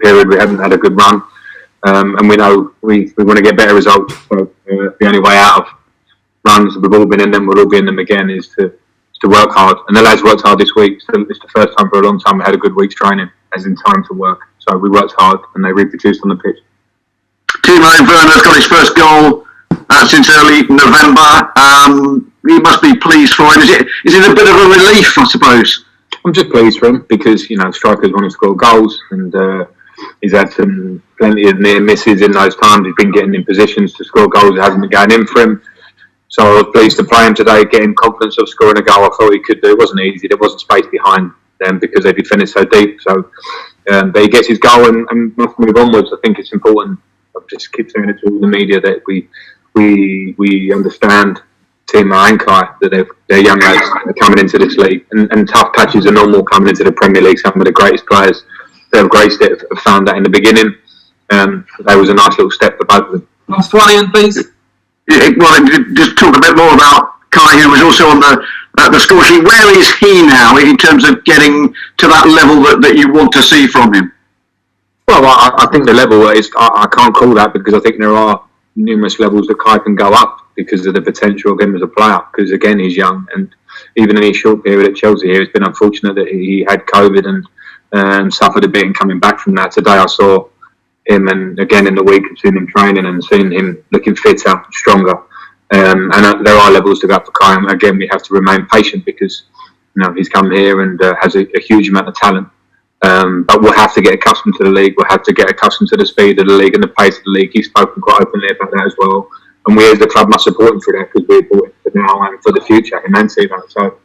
period we haven't had a good run, and we know we want to get better results. So the only way out of runs, we've all been in them, we'll all be in them again, is to work hard. And the lads worked hard this week. So it's the first time for a long time we had a good week's training, as in time to work. So we worked hard and they reproduced on the pitch. Timo Werner's got his first goal since early November. He must be pleased for him. Is it a bit of a relief, I suppose? I'm just pleased for him because, strikers want to score goals, and he's had plenty of near misses in those times. He's been getting in positions to score goals that hasn't been going in for him. So I was pleased to play him today, getting confidence of scoring a goal. I thought he could do. It wasn't easy. There wasn't space behind them because they defended so deep. So, but he gets his goal and must move onwards. I think it's important. I just keep saying it to all the media that we understand Timo and Kai, that they're young lads coming into this league, and tough patches are normal coming into the Premier League. Some of the greatest players that have graced it have found that in the beginning. That was a nice little step for both of them. Last one, Ian, please. Well, just talk a bit more about Kai, who was also on the score sheet. Where is he now in terms of getting to that level that you want to see from him? Well, I think the level is, I can't call that, because I think there are numerous levels that Kai can go up because of the potential of him as a player, because again he's young, and even in his short period at Chelsea here, it's been unfortunate that he had COVID and suffered a bit in coming back from that. Today I saw him, and again in the week I've seen him training and seen him looking fitter, stronger, and there are levels to go up for Kai. And again, we have to remain patient because he's come here and has a huge amount of talent, but we'll have to get accustomed to the league. We'll have to get accustomed to the speed of the league and the pace of the league. He's spoken quite openly about that as well, and we as the club must support him for that, because we're bought him for now and for the future, and see that. So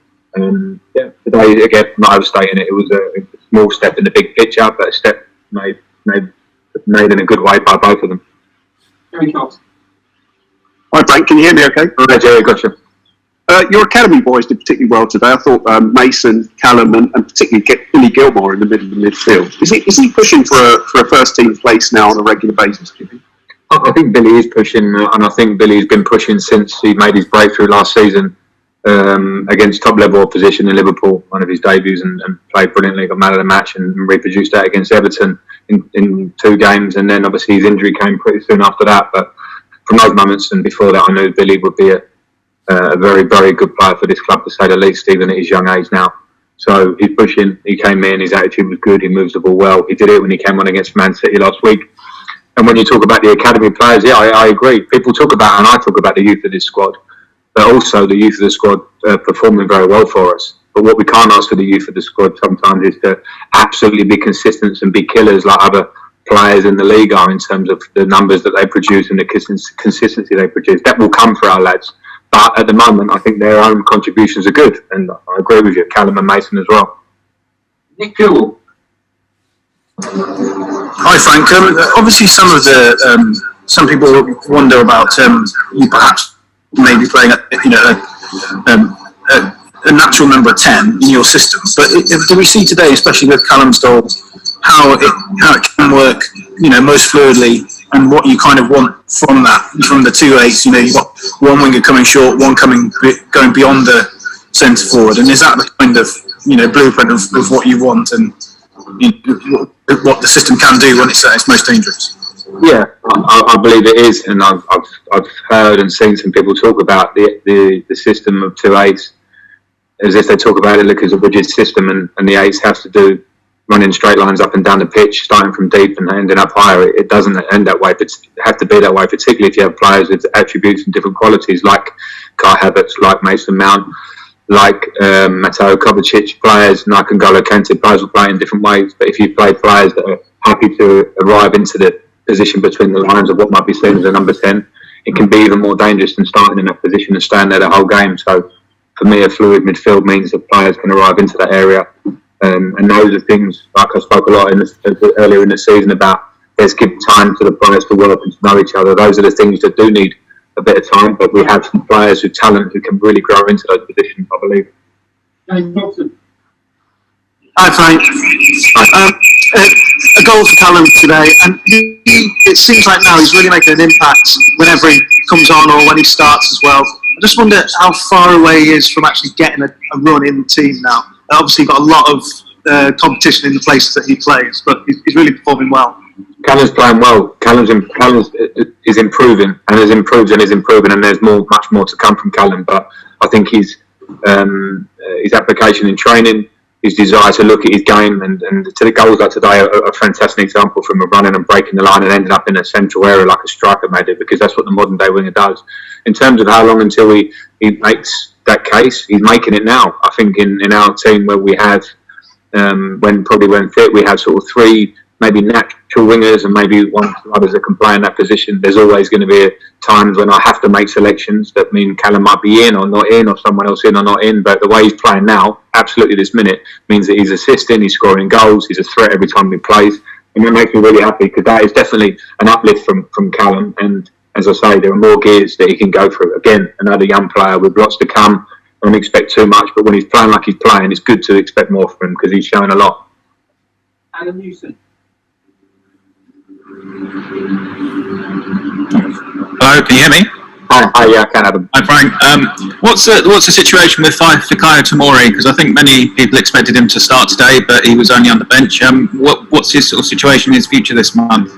today, again, not overstating it, it was a small step in the big picture, but a step made in a good way by both of them. Hi Frank, can you hear me okay? Hi Jerry, gotcha. Your academy boys did particularly well today. I thought Mason, Callum and particularly Billy Gilmore in the middle of the midfield. Is he pushing for a first team place now on a regular basis, do you think? I think Billy is pushing, and I think Billy's been pushing since he made his breakthrough last season against top level opposition in Liverpool, one of his debuts, and played brilliantly, got man of the match, and reproduced that against Everton in 2 games, and then obviously his injury came pretty soon after that. But from those moments and before that, I knew Billy would be a very, very good player for this club, to say the least, even at his young age now. So he's pushing, he came in, his attitude was good, he moves the ball well. He did it when he came on against Man City last week. And when you talk about the academy players, yeah, I agree. People talk about, and I talk about the youth of this squad, but also the youth of the squad performing very well for us. But what we can't ask for the youth of the squad sometimes is to absolutely be consistent and be killers like other players in the league are, in terms of the numbers that they produce and the consistency they produce. That will come for our lads. But at the moment, I think their own contributions are good. And I agree with you, Callum and Mason as well. Nick Jewell. Hi Frank. Obviously, some people wonder about you perhaps maybe playing a natural number 10 in your system. But do we see today, especially with Callum's goal, how it can work, most fluidly, and what you kind of want from the 2-8s? You've got one winger coming short, one going beyond the centre forward, and is that the kind of blueprint of what you want and what the system can do when it's at its most dangerous? Yeah, I believe it is, and I've heard and seen some people talk about the system of 2-8s as if they talk about it like as a rigid system, and the 8s have to do running straight lines up and down the pitch, starting from deep and ending up higher. It doesn't end that way, but it have to be that way, particularly if you have players with attributes and different qualities, like Kai Havertz, like Mason Mount, like Mateo Kovacic, players, and N'Golo Kante, players will play in different ways. But if you play players that are happy to arrive into the position between the lines of what might be seen as a number 10, it can be even more dangerous than starting in that position and staying there the whole game. So for me, a fluid midfield means that players can arrive into that area. And those are things, like I spoke a lot earlier in the season about, let's give time to the players to work and to know each other. Those are the things that do need a bit of time, but we have some players with talent who can really grow into those positions, I believe. Hi Frank. A goal for Callum today, and it seems like now he's really making an impact whenever he comes on or when he starts as well. I just wonder how far away he is from actually getting a run in the team now. Obviously, you've got a lot of competition in the places that he plays. But he's really performing well. Callum's playing well. Callum is improving and has improved and is improving, and there's much more to come from Callum. But I think his application in training, his desire to look at his game, and to the goals like today are a fantastic example from a running and breaking the line and ending up in a central area like a striker made it, because that's what the modern day winger does. In terms of how long until he makes that case, he's making it now. I think in our team where we have, when fit, we have sort of three maybe natural wingers and maybe one or two others that can play in that position. There's always going to be times when I have to make selections that mean Callum might be in or not in, or someone else in or not in. But the way he's playing now, absolutely this minute, means that he's assisting, he's scoring goals, he's a threat every time he plays. And that makes me really happy, because that is definitely an uplift from Callum. And as I say, there are more gears that he can go through. Again, another young player with lots to come. I don't expect too much, but when he's playing like he's playing, it's good to expect more from him, because he's showing a lot. Adam Newson. Hello, can you hear me? Hi, yeah, I can, Adam. Hi, Frank. What's the situation with Fikayo Tomori? Because I think many people expected him to start today, but he was only on the bench. What's his sort of situation, his future this month?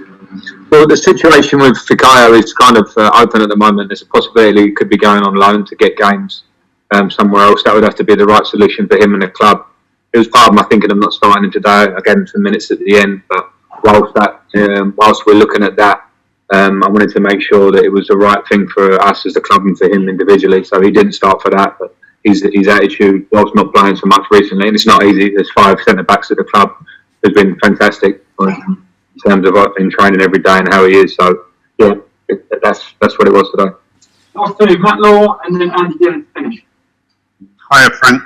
Well, the situation with Fikayo is kind of open at the moment. There's a possibility he could be going on loan to get games somewhere else. That would have to be the right solution for him and the club. It was part of my thinking of not starting him today. I gave him some minutes at the end, but whilst we're looking at that, I wanted to make sure that it was the right thing for us as a club and for him individually. So he didn't start for that, but his attitude, whilst not playing so much recently, and it's not easy. There's 5 centre backs at the club, has been fantastic in terms of in training every day and how he is. So yeah, that's what it was today. Last two, Matt Law and then Andy Dillon to finish. Hiya, Frank.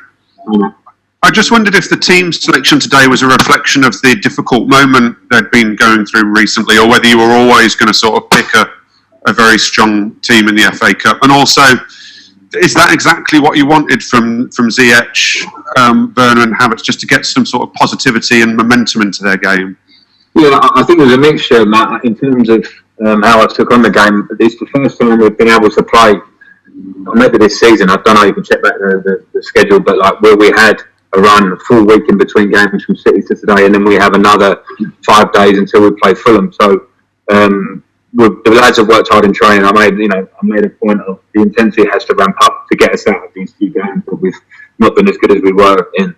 I just wondered if the team selection today was a reflection of the difficult moment they'd been going through recently, or whether you were always going to sort of pick a very strong team in the FA Cup. And also, is that exactly what you wanted from Ziyech, Werner and Havertz, just to get some sort of positivity and momentum into their game? Yeah, I think there's a mixture, Matt, in terms of how I took on the game. It's the first time we've been able to play, maybe this season, I don't know, you can check back the schedule, but like where we had a run, a full week in between games from City to today, and then we have another 5 days until we play Fulham. So the lads have worked hard in training. I made a point of the intensity has to ramp up to get us out of these 2 games that we've not been as good as we were in.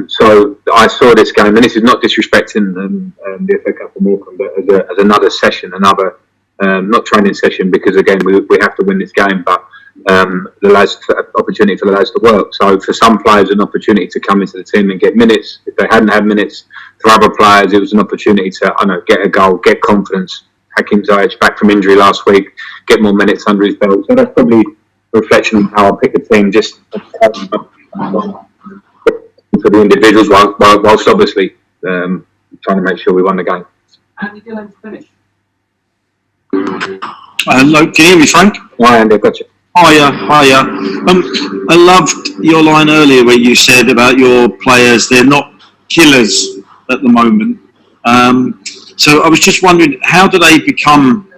So I saw this game, and this is not disrespecting the FA Cup for Morecombe, but as another session, another not training session, because again we have to win this game, but the lads, opportunity for the lads to work. So for some players, an opportunity to come into the team and get minutes. If they hadn't had minutes, for other players, it was an opportunity to get a goal, get confidence. Hakim Ziyech back from injury last week, get more minutes under his belt. So that's probably a reflection of how I picked the team, just for the individuals, whilst obviously trying to make sure we won the game. Andy Dillon to finish. Hello, can you hear me, Frank? Hi, Andy, gotcha. Hiya. I loved your line earlier where you said about your players, they're not killers at the moment. So I was just wondering, how do they become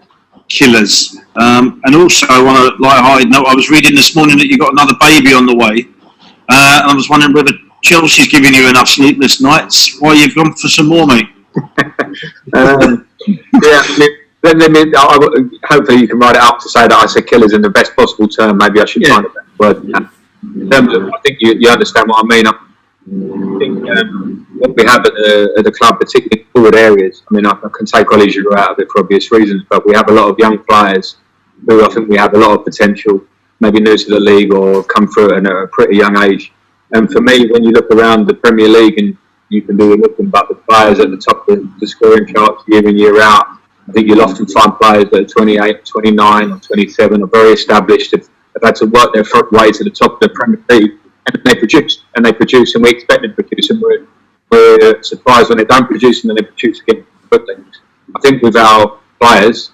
killers? And also, on a light-hearted note, I was reading this morning that you got another baby on the way. And I was wondering whether Chelsea's giving you enough sleepless nights while you've gone for some more, mate. Yeah, hopefully you can write it up to say that I said killers in the best possible term. Maybe I should find a better word than that. In terms of, I think you understand what I mean. I think what we have at the club, particularly forward areas, I mean, I can take Ollie Giroud out of it for obvious reasons, but we have a lot of young players who I think we have a lot of potential, maybe new to the league or have come through at a pretty young age. And for me, when you look around the Premier League, and you can do nothing but the players at the top of the scoring charts year in, year out, I think you'll often find players that are 28, 29 or 27 are very established, have had to work their way to the top of the Premier League, and they produce, and we expect them to produce, and we're surprised when they don't produce, and then they produce again quickly. I think with our players,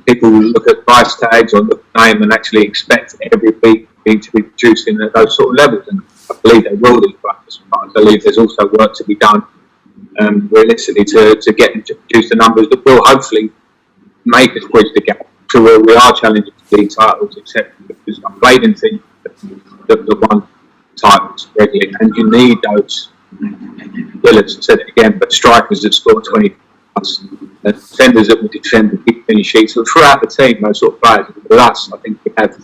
people look at price tags or look at name and actually expect every week to be producing at those sort of levels, and I believe they will do, but I believe there's also work to be done realistically to get them to produce the numbers that will hopefully make us bridge the gap to where we are challenging for league titles, etc. Because I've played in teams that won titles regularly, and you need those Willis said it again, but strikers that score 20 plus, defenders that will defend and keep clean sheets. So throughout the team, those sort of players. With us, I think we have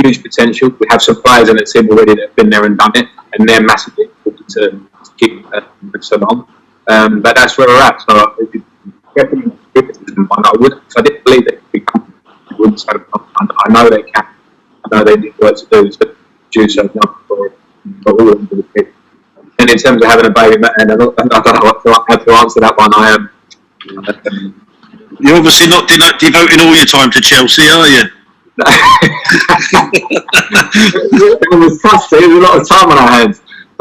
huge potential. We have some players in the team already that have been there and done it, and they're massively important to keep so long. But that's where we're at. So if you definitely I didn't believe they could become. I know they can. I know they need work to do. So due so much for all of them. And in terms of having a baby, and I don't know how to answer that one. I am. You're obviously not devoting all your time to Chelsea, are you? It was tough. There was a lot of time on our hands.